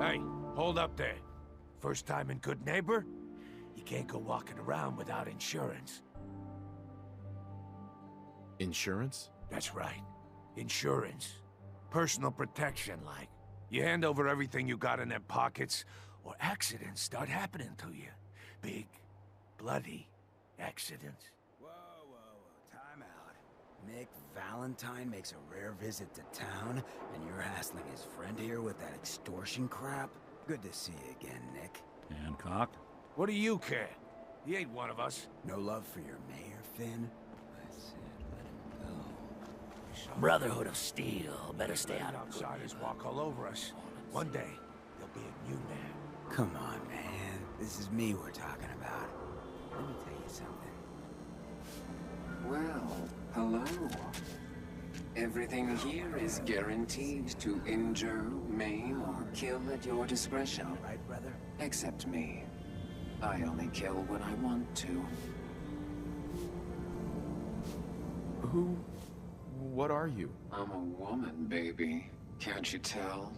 Hey, hold up there. First time in Good Neighbor? You can't go walking around without insurance. Insurance? That's right. Insurance. Personal protection, like. You hand over everything you got in them pockets, or accidents start happening to you. Big, bloody accidents. Whoa, whoa, whoa. Time out. Nick Valentine makes a rare visit to town, and you're hassling his friend here with that extortion crap? Good to see you again, Nick. Hancock? What do you care? He ain't one of us. No love for your mayor, Finn? I said let him go. Brotherhood of Steel. Better stay out of Outsiders walk all over us. One day, there'll be a new man. Come on, man. This is me we're talking about. Let me tell you something. Well, hello. Everything here is guaranteed to injure, maim, or kill at your discretion. All right, brother? Except me. I only kill when I want to. What are you? I'm a woman, baby. Can't you tell?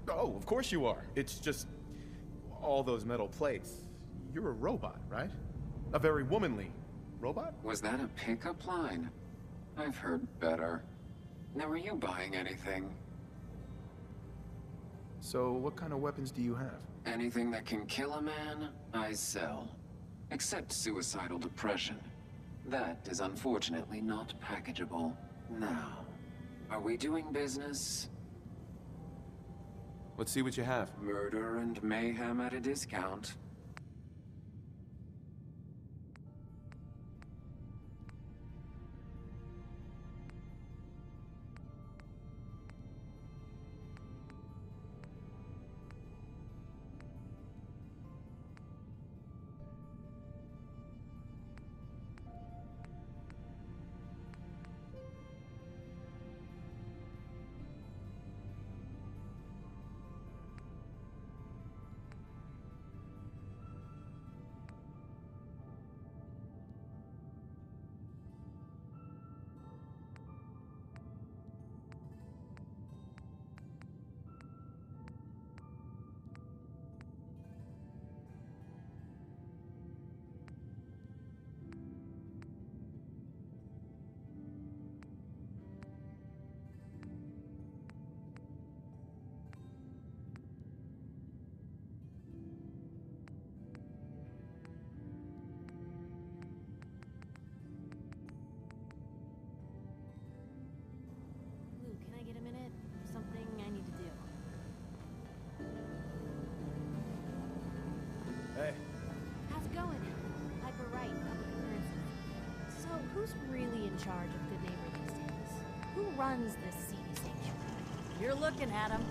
Oh, of course you are. It's just all those metal plates. You're a robot, right? A very womanly robot? Was that a pickup line? I've heard better. Now, are you buying anything? So what kind of weapons do you have? Anything that can kill a man, I sell. Except suicidal depression. That is unfortunately not packageable. Now, are we doing business? Let's see what you have. Murder and mayhem at a discount. Lou, can I get a minute? Something I need to do. Hey. How's it going? Hyper right, public appearances. So, who's really in charge of Good Neighbor these days? Who runs this seedy sanctuary? You're looking at him.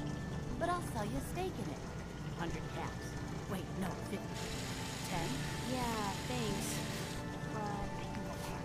But I'll sell you a stake in it. 100 caps. Wait, no, 50. 10? Yeah, thanks. But I can go pass.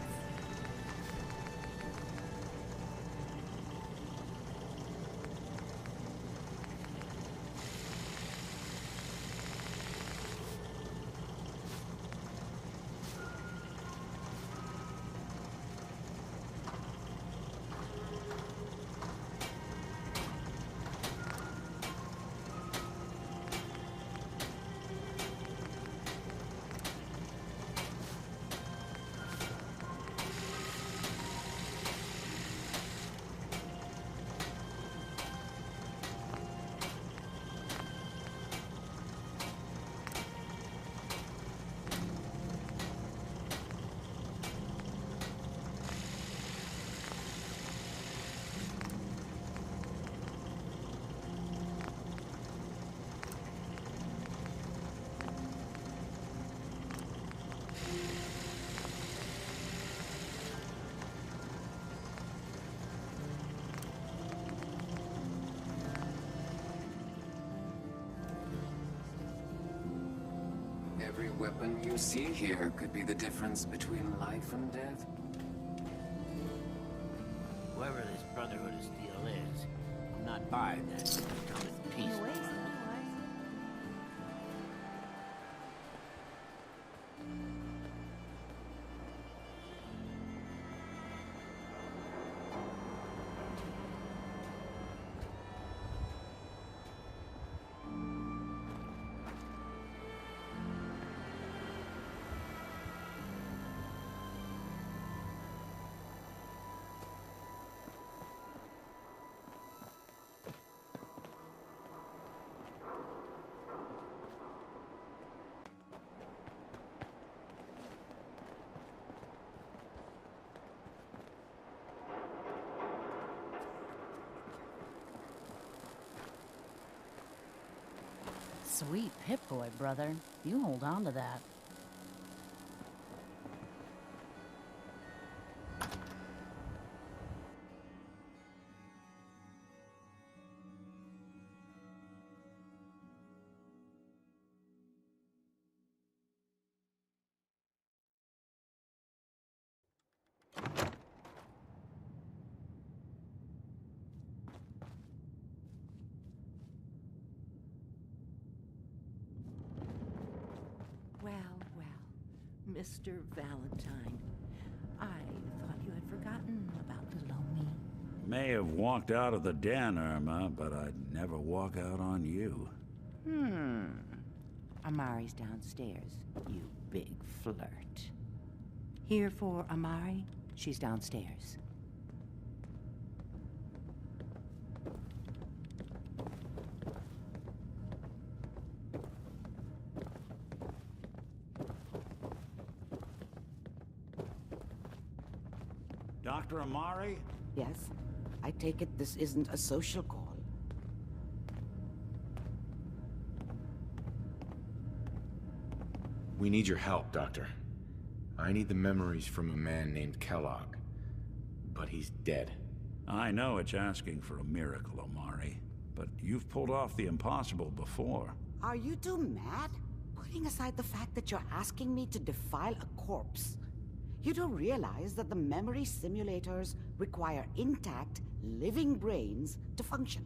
Every weapon you see here could be the difference between life and death. Whoever this Brotherhood of Steel is, I'm not buying that. Come in peace. No way, otherwise. Sweet Pip-Boy, brother. You hold on to that. Well, Mr. Valentine, I thought you had forgotten about little old me. May have walked out of the den, Irma, but I'd never walk out on you. Amari's downstairs, you big flirt. Here for Amari? She's downstairs. Dr. Amari? Yes? I take it this isn't a social call. We need your help, Doctor. I need the memories from a man named Kellogg. But he's dead. I know it's asking for a miracle, Amari, but you've pulled off the impossible before. Are you two mad? Putting aside the fact that you're asking me to defile a corpse, you do realize that the memory simulators require intact, living brains to function.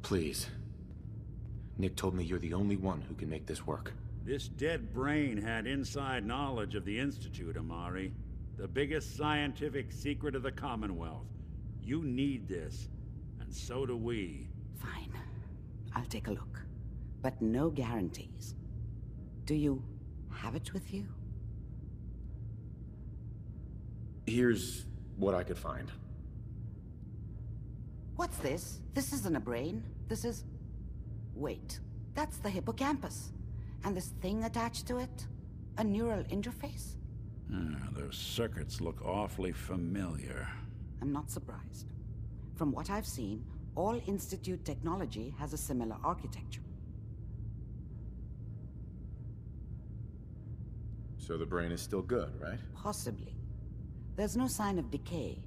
Please. Nick told me you're the only one who can make this work. This dead brain had inside knowledge of the Institute, Amari. The biggest scientific secret of the Commonwealth. You need this, and so do we. Fine. I'll take a look. But no guarantees. Do you have it with you? Here's what I could find. What's this? This isn't a brain. This is... Wait. That's the hippocampus. And this thing attached to it? A neural interface? Those circuits look awfully familiar. I'm not surprised. From what I've seen, all Institute technology has a similar architecture. So the brain is still good, right? Possibly. There's no sign of decay,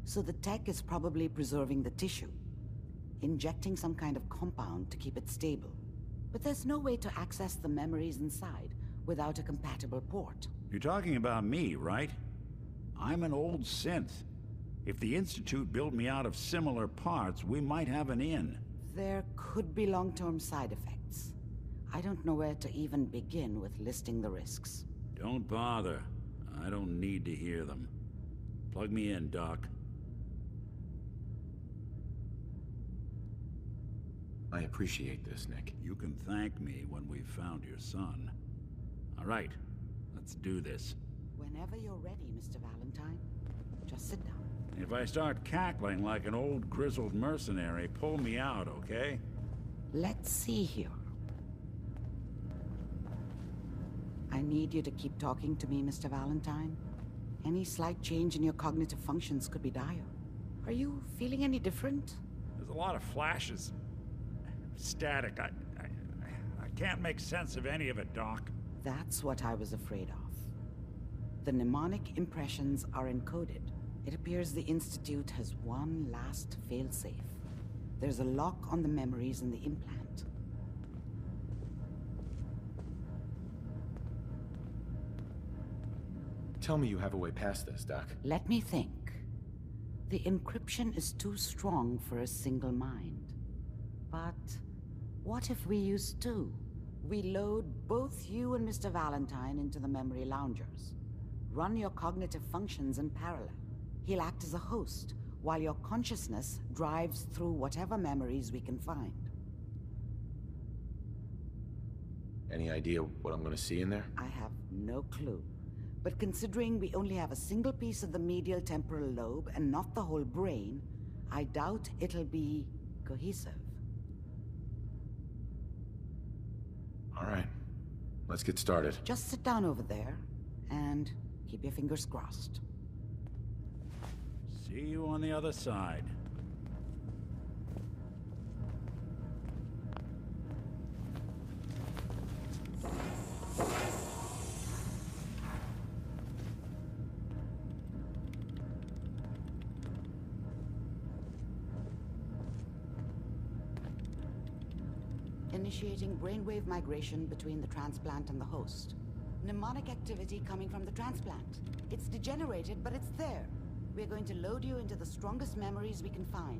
so the tech is probably preserving the tissue, injecting some kind of compound to keep it stable. But there's no way to access the memories inside without a compatible port. You're talking about me, right? I'm an old synth. If the Institute built me out of similar parts, we might have an in. There could be long-term side effects. I don't know where to even begin with listing the risks. Don't bother. I don't need to hear them. Plug me in, Doc. I appreciate this, Nick. You can thank me when we've found your son. All right, let's do this. Whenever you're ready, Mr. Valentine. Just sit down. If I start cackling like an old grizzled mercenary, pull me out, okay? Let's see here. I need you to keep talking to me, Mr. Valentine. Any slight change in your cognitive functions could be dire. Are you feeling any different? There's a lot of flashes. Static. I can't make sense of any of it, Doc. That's what I was afraid of. The mnemonic impressions are encoded. It appears the Institute has one last failsafe. There's a lock on the memories in the implant. Tell me you have a way past this, Doc. Let me think. The encryption is too strong for a single mind. But what if we use two? We load both you and Mr. Valentine into the memory loungers. Run your cognitive functions in parallel. He'll act as a host, while your consciousness drives through whatever memories we can find. Any idea what I'm gonna see in there? I have no clue. But considering we only have a single piece of the medial temporal lobe and not the whole brain, I doubt it'll be cohesive. All right, let's get started. Just sit down over there and keep your fingers crossed. See you on the other side. Initiating brainwave migration between the transplant and the host. Mnemonic activity coming from the transplant. It's degenerated, but it's there. We're going to load you into the strongest memories we can find.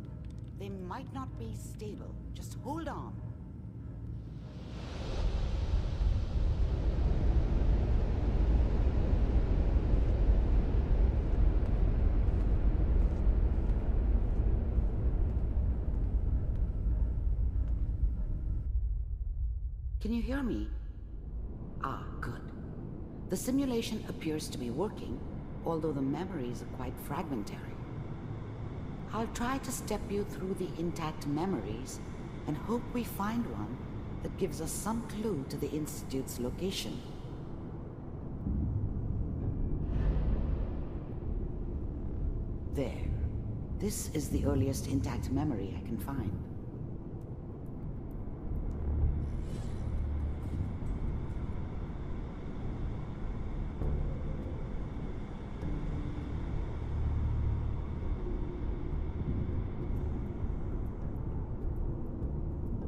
They might not be stable. Just hold on. Can you hear me? Ah, good. The simulation appears to be working, although the memories are quite fragmentary. I'll try to step you through the intact memories and hope we find one that gives us some clue to the Institute's location. There. This is the earliest intact memory I can find.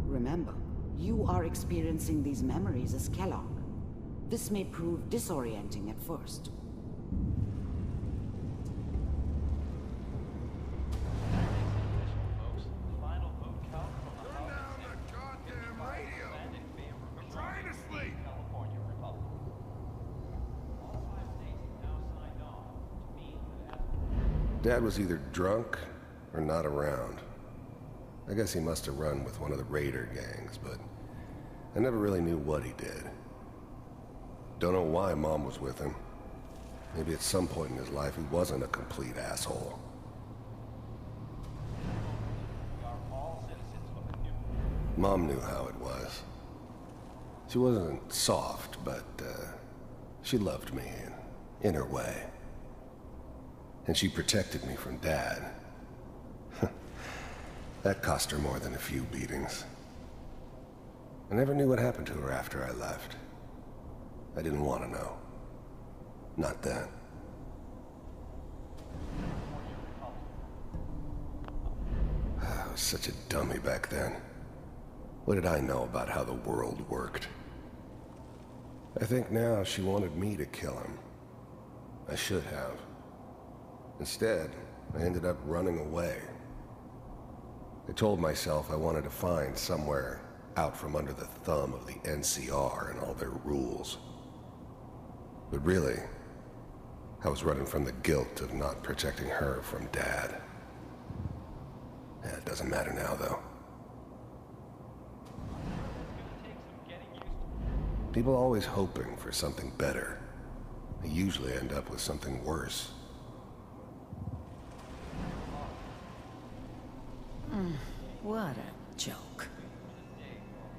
Remember, you are experiencing these memories as Kellogg. This may prove disorienting at first. Dad was either drunk or not around. I guess he must have run with one of the raider gangs, but I never really knew what he did. Don't know why Mom was with him. Maybe at some point in his life he wasn't a complete asshole. Mom knew how it was. She wasn't soft, but she loved me in her way. And she protected me from Dad. That cost her more than a few beatings. I never knew what happened to her after I left. I didn't want to know. Not then. I was such a dummy back then. What did I know about how the world worked? I think now she wanted me to kill him. I should have. Instead, I ended up running away. I told myself I wanted to find somewhere out from under the thumb of the NCR and all their rules. But really, I was running from the guilt of not protecting her from Dad. Yeah, it doesn't matter now, though. People are always hoping for something better. They usually end up with something worse. What a joke.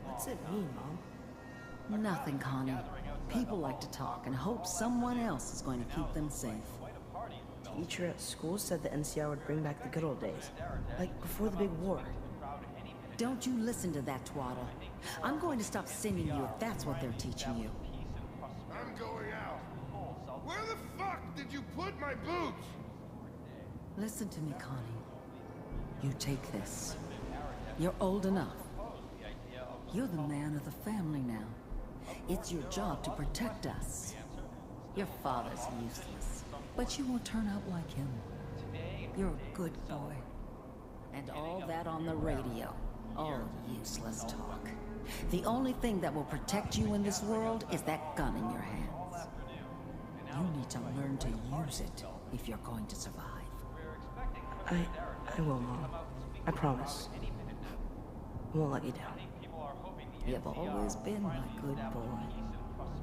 What's it mean, Mom? Nothing, Connie. People like to talk and hope someone else is going to keep them safe. Teacher at school said the NCR would bring back the good old days. Like before the big war. Don't you listen to that twaddle. I'm going to stop sending you if that's what they're teaching you. I'm going out. Where the fuck did you put my boots? Listen to me, Connie. You take this. You're old enough. You're the man of the family now. It's your job to protect us. Your father's useless, but you won't turn out like him. You're a good boy. And all that on the radio. All useless talk. The only thing that will protect you in this world is that gun in your hands. You need to learn to use it if you're going to survive. I will, Mom. I promise. I won't let you down. You've always been my good boy.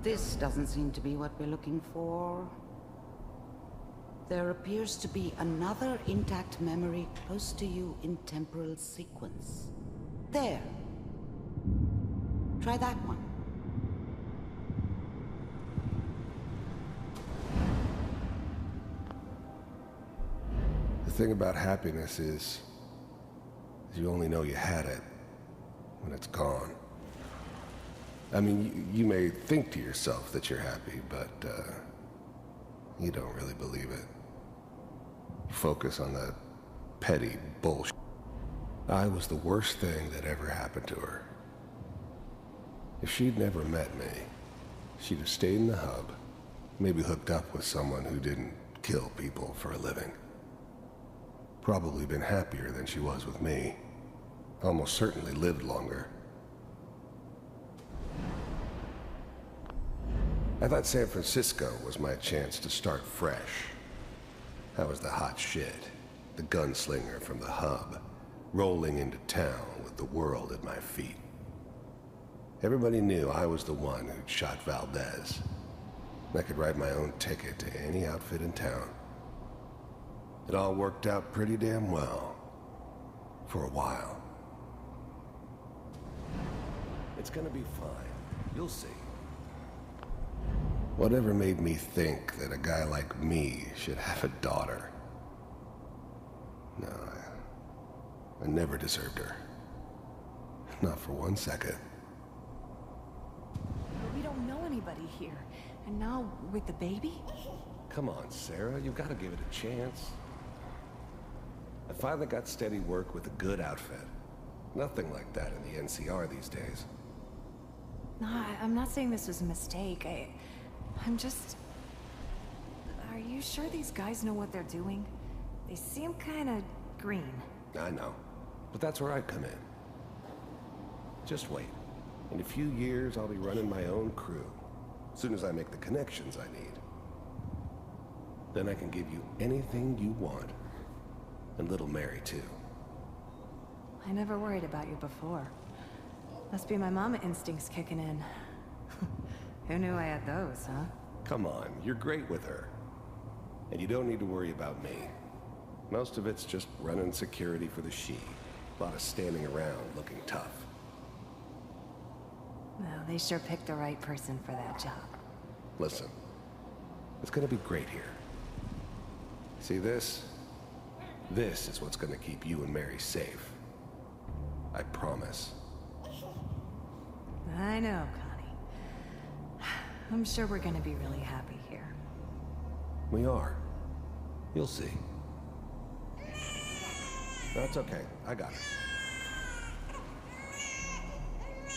This doesn't seem to be what we're looking for. There appears to be another intact memory close to you in temporal sequence. There. Try that one. The thing about happiness is you only know you had it when it's gone. I mean, you may think to yourself that you're happy, but you don't really believe it. You focus on that petty bullshit. I was the worst thing that ever happened to her. If she'd never met me, she'd have stayed in the hub, maybe hooked up with someone who didn't kill people for a living. Probably been happier than she was with me. Almost certainly lived longer. I thought San Francisco was my chance to start fresh. I was the hot shit, the gunslinger from the hub, rolling into town with the world at my feet. Everybody knew I was the one who'd shot Valdez. I could write my own ticket to any outfit in town. It all worked out pretty damn well. For a while. It's gonna be fine. You'll see. Whatever made me think that a guy like me should have a daughter? No, I never deserved her. Not for 1 second. We don't know anybody here. And now, with the baby? Come on, Sarah, you've got to give it a chance. I finally got steady work with a good outfit. Nothing like that in the NCR these days. No, I'm not saying this was a mistake. I'm just... Are you sure these guys know what they're doing? They seem kinda green. I know, but that's where I come in. Just wait. In a few years, I'll be running my own crew. As soon as I make the connections I need. Then I can give you anything you want. And little Mary, too. I never worried about you before. Must be my mama instincts kicking in. Who knew I had those, huh? Come on, you're great with her. And you don't need to worry about me. Most of it's just running security for the she. A lot of standing around looking tough. Well, they sure picked the right person for that job. Listen, it's gonna be great here. See this? This is what's gonna keep you and Mary safe. I promise. I know, Connie. I'm sure we're gonna be really happy here. We are. You'll see. That's okay. I got it.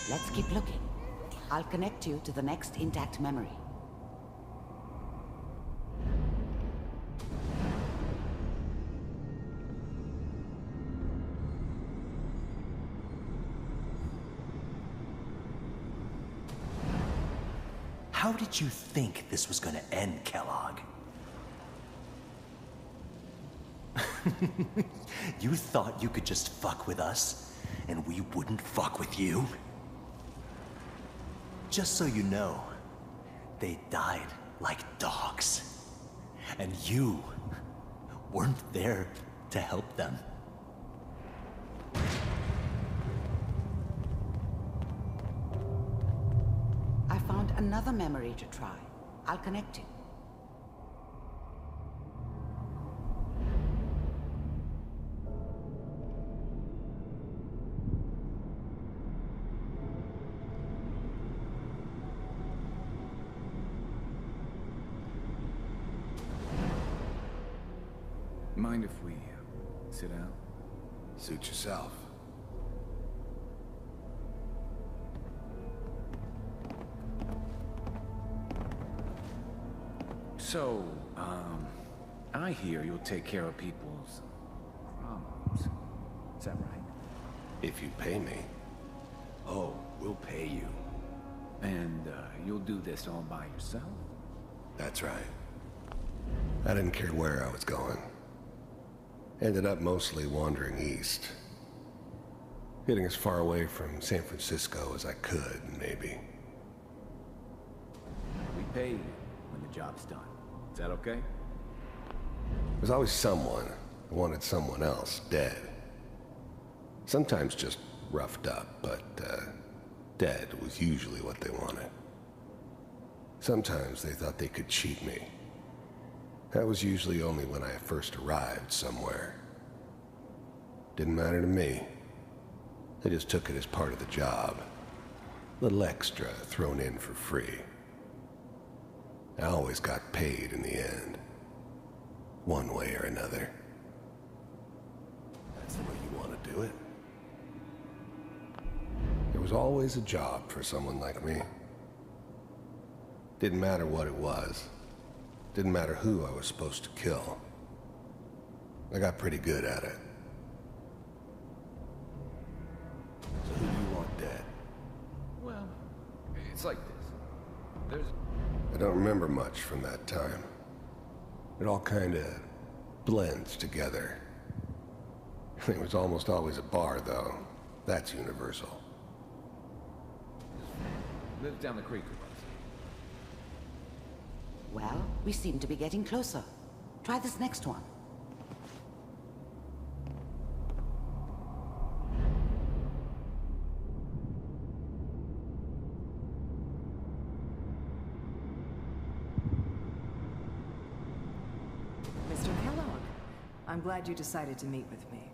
Let's keep looking. I'll connect you to the next intact memory. How did you think this was gonna end, Kellogg? You thought you could just fuck with us, and we wouldn't fuck with you? Just so you know, they died like dogs. And you weren't there to help them. I found another memory to try. I'll connect you. Mind if we sit down? Suit yourself. So, I hear you'll take care of people's problems. Is that right? If you pay me. Oh, we'll pay you. And, you'll do this all by yourself? That's right. I didn't care where I was going. Ended up mostly wandering east. Getting as far away from San Francisco as I could, maybe. We pay you when the job's done. Is that okay? There's always someone who wanted someone else dead. Sometimes just roughed up, but dead was usually what they wanted. Sometimes they thought they could cheat me. That was usually only when I first arrived somewhere. Didn't matter to me. They just took it as part of the job. Little extra thrown in for free. I always got paid in the end. One way or another. That's the way you want to do it. There was always a job for someone like me. Didn't matter what it was. Didn't matter who I was supposed to kill. I got pretty good at it. So who do you want dead? Well, it's like this. I don't remember much from that time. It all kinda blends together. It was almost always a bar, though. That's universal. Lives down the creek with us. Well, we seem to be getting closer. Try this next one. Mr. Kellogg, I'm glad you decided to meet with me.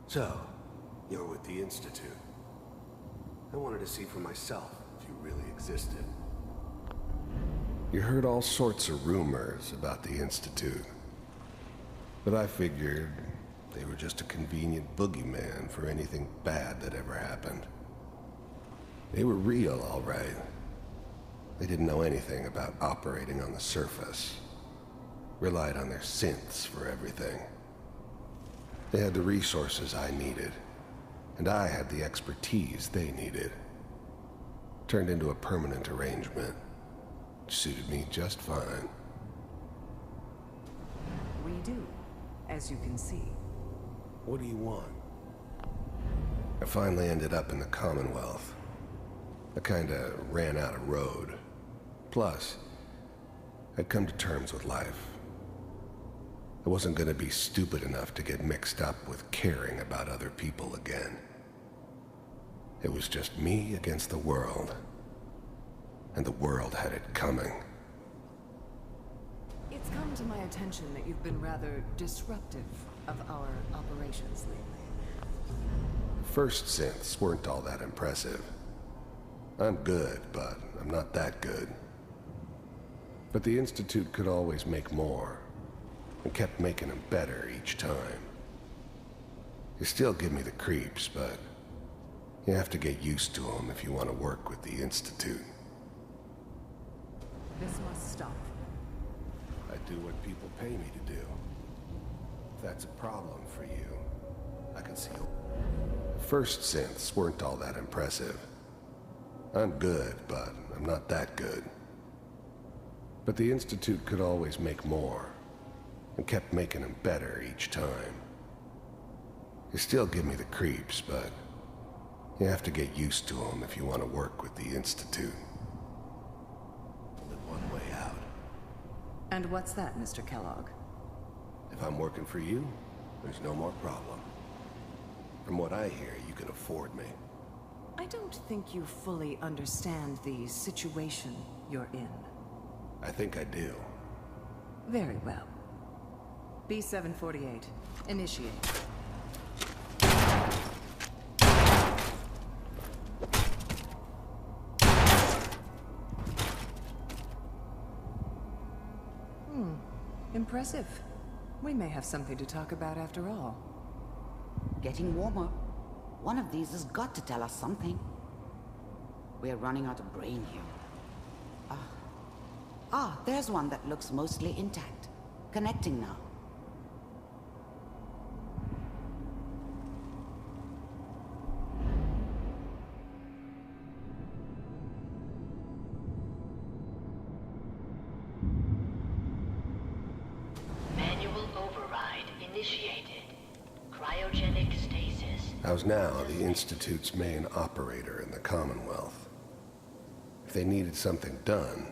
So, you're with the Institute. I wanted to see for myself if you really existed. You heard all sorts of rumors about the Institute. But I figured they were just a convenient boogeyman for anything bad that ever happened. They were real, all right. They didn't know anything about operating on the surface. Relied on their synths for everything. They had the resources I needed, and I had the expertise they needed. Turned into a permanent arrangement. Suited me just fine. We do, as you can see. What do you want? I finally ended up in the Commonwealth. I kinda ran out of road. Plus, I'd come to terms with life. I wasn't gonna be stupid enough to get mixed up with caring about other people again. It was just me against the world. And the world had it coming. It's come to my attention that you've been rather disruptive of our operations lately. First synths weren't all that impressive. I'm good, but I'm not that good. But the Institute could always make more, and kept making them better each time. They still give me the creeps, but you have to get used to them if you want to work with the Institute. This must stop. I do what people pay me to do. If that's a problem for you, I can see. First synths weren't all that impressive. I'm good, but I'm not that good. But the Institute could always make more, and kept making them better each time. They still give me the creeps, but you have to get used to them if you want to work with the Institute. Only one way out. And what's that, Mr. Kellogg? If I'm working for you, there's no more problem. From what I hear, you can afford me. I don't think you fully understand the situation you're in. I think I do. Very well. B-748, initiate. Impressive. We may have something to talk about after all. Getting warmer. One of these has got to tell us something. We're running out of brain here. There's one that looks mostly intact. Connecting now. Manual override initiated. Cryogenic stasis. I was now the Institute's main operator in the Commonwealth. If they needed something done,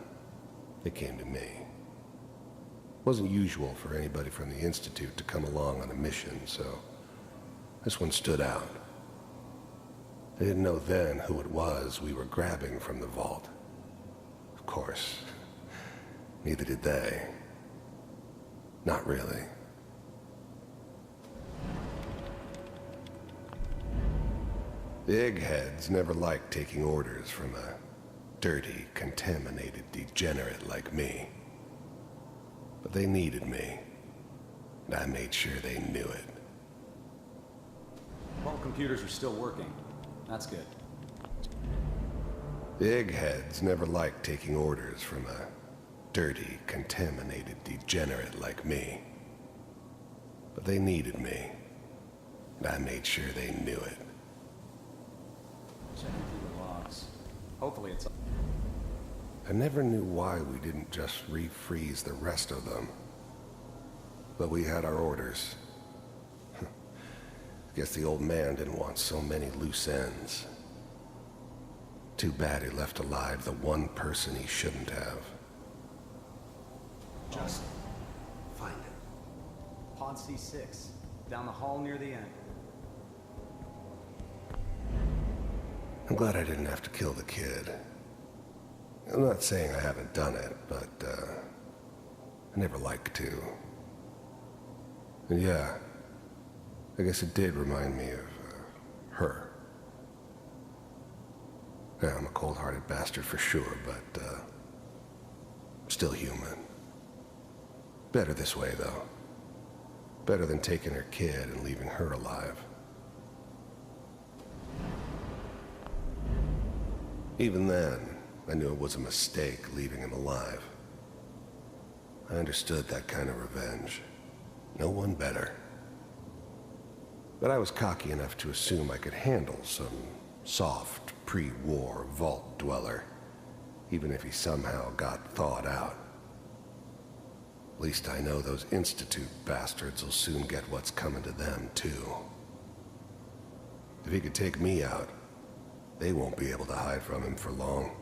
they came to me. It wasn't usual for anybody from the Institute to come along on a mission, so this one stood out. I didn't know then who it was we were grabbing from the vault. Of course, neither did they. Not really. The eggheads never liked taking orders from a dirty, contaminated degenerate like me. But they needed me, and I made sure they knew it. All computers are still working. That's good. Eggheads never liked taking orders from a dirty, contaminated degenerate like me. But they needed me, and I made sure they knew it. Checking through the logs. Hopefully it's... I never knew why we didn't just refreeze the rest of them. But we had our orders. Guess the old man didn't want so many loose ends. Too bad he left alive the one person he shouldn't have. Just find it. Pod C6, down the hall near the end. I'm glad I didn't have to kill the kid. I'm not saying I haven't done it, but, I never like to. And yeah, I guess it did remind me of, her. Yeah, I'm a cold-hearted bastard for sure, but, still human. Better this way, though. Better than taking her kid and leaving her alive. Even then, I knew it was a mistake leaving him alive. I understood that kind of revenge. No one better. But I was cocky enough to assume I could handle some soft, pre-war vault dweller, even if he somehow got thawed out. At least I know those Institute bastards will soon get what's coming to them, too. If he could take me out, they won't be able to hide from him for long.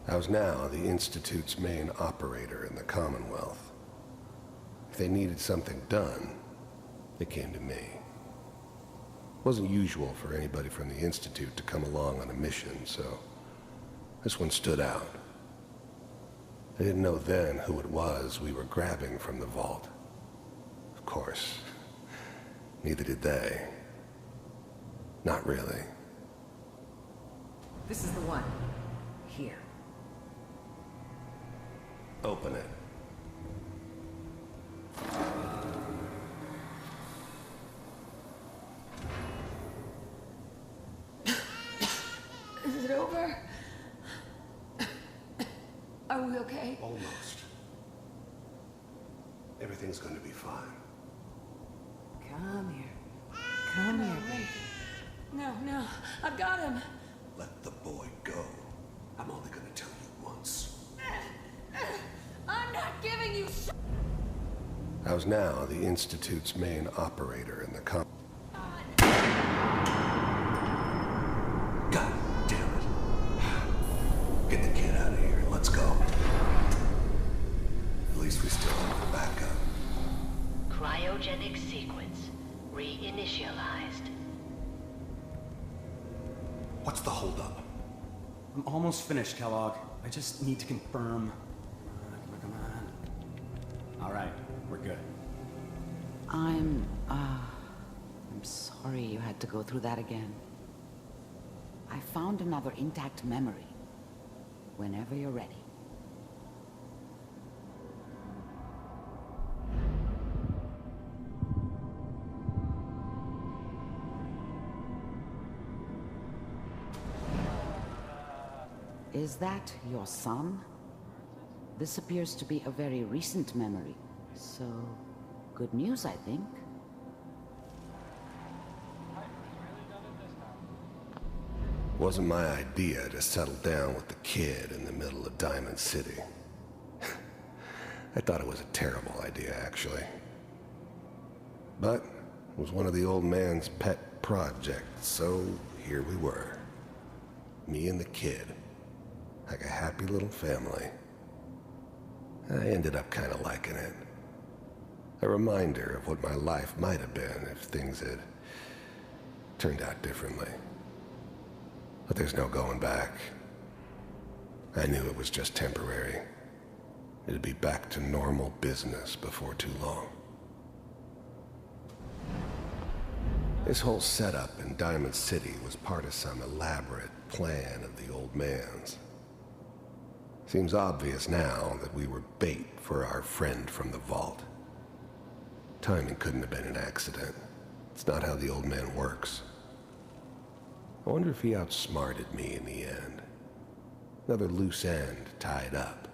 I was now the Institute's main operator in the Commonwealth. If they needed something done, they came to me. It wasn't usual for anybody from the Institute to come along on a mission, so this one stood out. I didn't know then who it was we were grabbing from the vault. Of course, neither did they. Not really. This is the one. Here. Open it. Is it over? Are we okay? Almost. Everything's going to be fine. Come here. Come here. Wait. No, I've got him. Let the boy go. I'm only going to tell you once. I'm not giving you shit. I was now the Institute's main operator in the God damn it. Get the kid out of here. Let's go. At least we still have the backup. Cryogenic sequence reinitialized. What's the holdup? I'm almost finished, Kellogg. I just need to confirm. Come on. All right, we're good. I'm sorry you had to go through that again. I found another intact memory. Whenever you're ready. Is that your son? This appears to be a very recent memory, so good news, I think. Wasn't my idea to settle down with the kid in the middle of Diamond City. I thought it was a terrible idea, actually. But it was one of the old man's pet projects, so here we were. Me and the kid. Like a happy little family. I ended up kind of liking it. A reminder of what my life might have been if things had turned out differently. But there's no going back. I knew it was just temporary. It'd be back to normal business before too long. This whole setup in Diamond City was part of some elaborate plan of the old man's. Seems obvious now that we were bait for our friend from the vault. Timing couldn't have been an accident. It's not how the old man works. I wonder if he outsmarted me in the end. Another loose end tied up.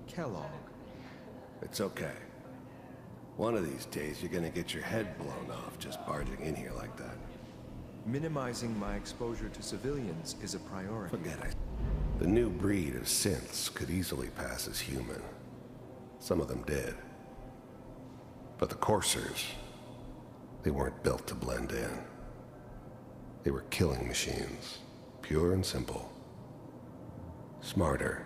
Kellogg. It's okay. One of these days you're gonna get your head blown off just barging in here like that. Minimizing my exposure to civilians is a priority. Forget it. The new breed of synths could easily pass as human. Some of them did. But the coursers, they weren't built to blend in. They were killing machines, pure and simple. Smarter,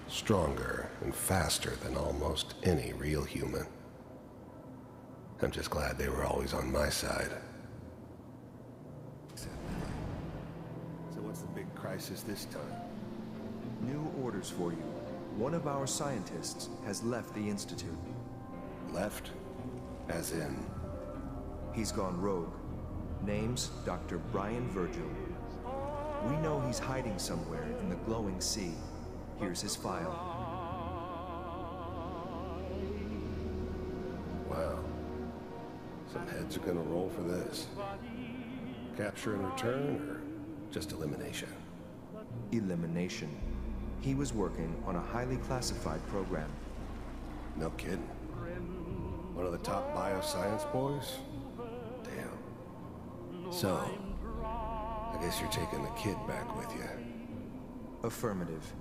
stronger, and faster than almost any real human. I'm just glad they were always on my side. So what's the big crisis this time? New orders for you. One of our scientists has left the Institute. Left? As in? He's gone rogue. Name's Dr. Brian Virgil. We know he's hiding somewhere in the glowing sea. Here's his file. Wow. Some heads are gonna roll for this. Capture and return, or just elimination? Elimination. He was working on a highly classified program. No kidding. One of the top bioscience boys? Damn. So, I guess you're taking the kid back with you. Affirmative.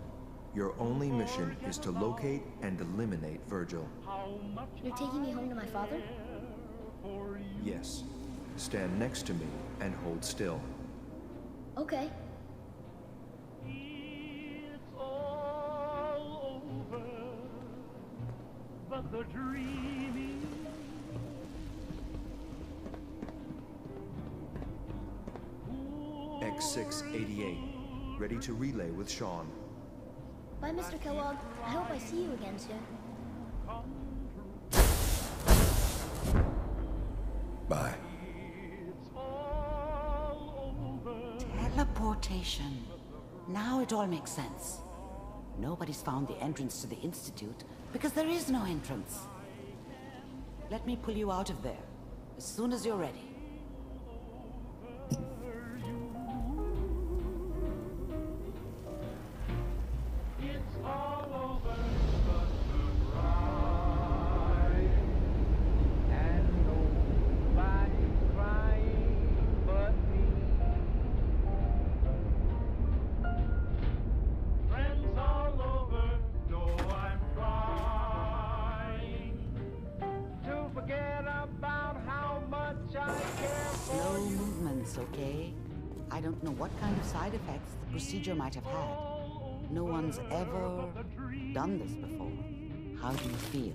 Your only mission is to locate and eliminate Virgil. You're taking me home to my father? Yes. Stand next to me and hold still. Okay. But the dreaming X688, ready to relay with Sean. Bye, Mr. Kellogg. I hope I see you again soon. Bye. Teleportation. Now it all makes sense. Nobody's found the entrance to the Institute because there is no entrance. Let me pull you out of there as soon as you're ready. Okay? I don't know what kind of side effects the procedure might have had. No one's ever done this before. How do you feel?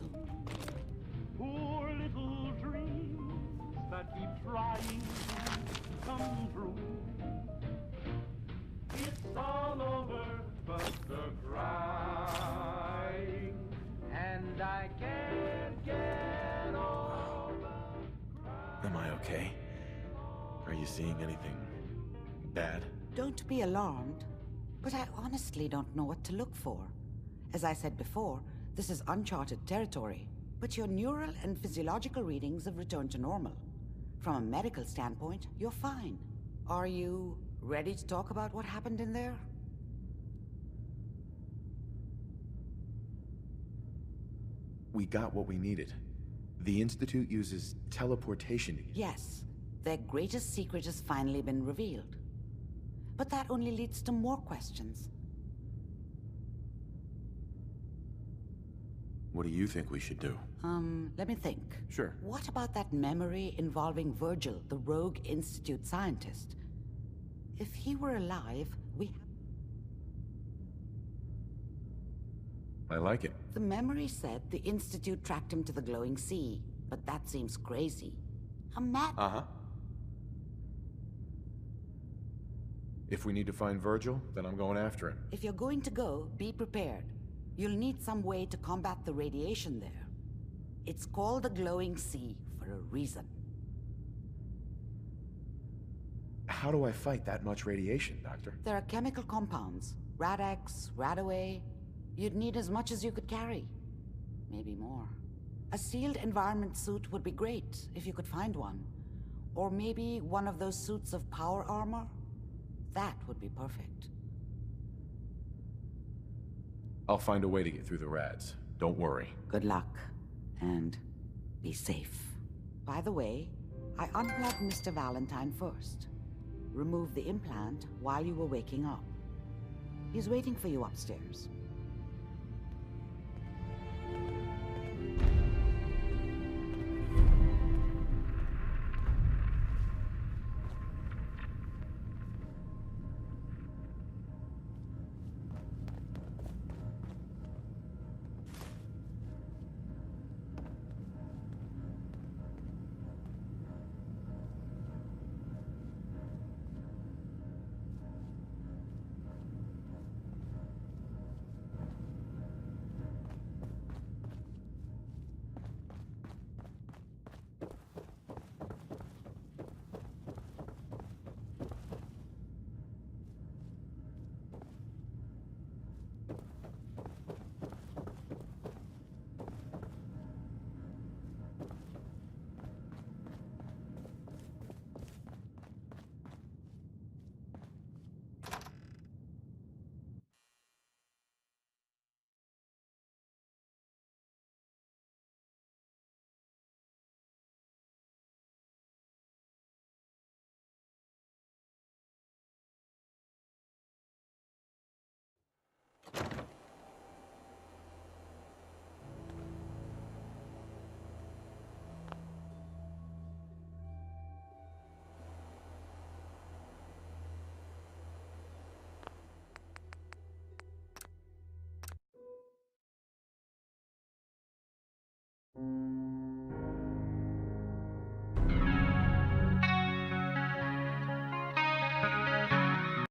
poor little dreams that keep trying to come true. It's all over but the crying, and I can't get over. Am I okay? Are you seeing anything bad? Don't be alarmed, but I honestly don't know what to look for. As I said before, this is uncharted territory, but your neural and physiological readings have returned to normal. From a medical standpoint, you're fine. Are you ready to talk about what happened in there? We got what we needed. The Institute uses teleportation. Yes. Their greatest secret has finally been revealed. But that only leads to more questions. What do you think we should do? Let me think. Sure. What about that memory involving Virgil, the rogue Institute scientist? If he were alive, I like it. The memory said the Institute tracked him to the glowing sea, but that seems crazy. Uh-huh. If we need to find Virgil, then I'm going after him. If you're going to go, be prepared. You'll need some way to combat the radiation there. It's called the glowing sea for a reason. How do I fight that much radiation, Doctor? There are chemical compounds. Rad-X, Radaway. You'd need as much as you could carry. Maybe more. A sealed environment suit would be great, if you could find one. Or maybe one of those suits of power armor? That would be perfect. I'll find a way to get through the rads. Don't worry. Good luck. And be safe. By the way, I unplugged Mr. Valentine first. Removed the implant while you were waking up. He's waiting for you upstairs.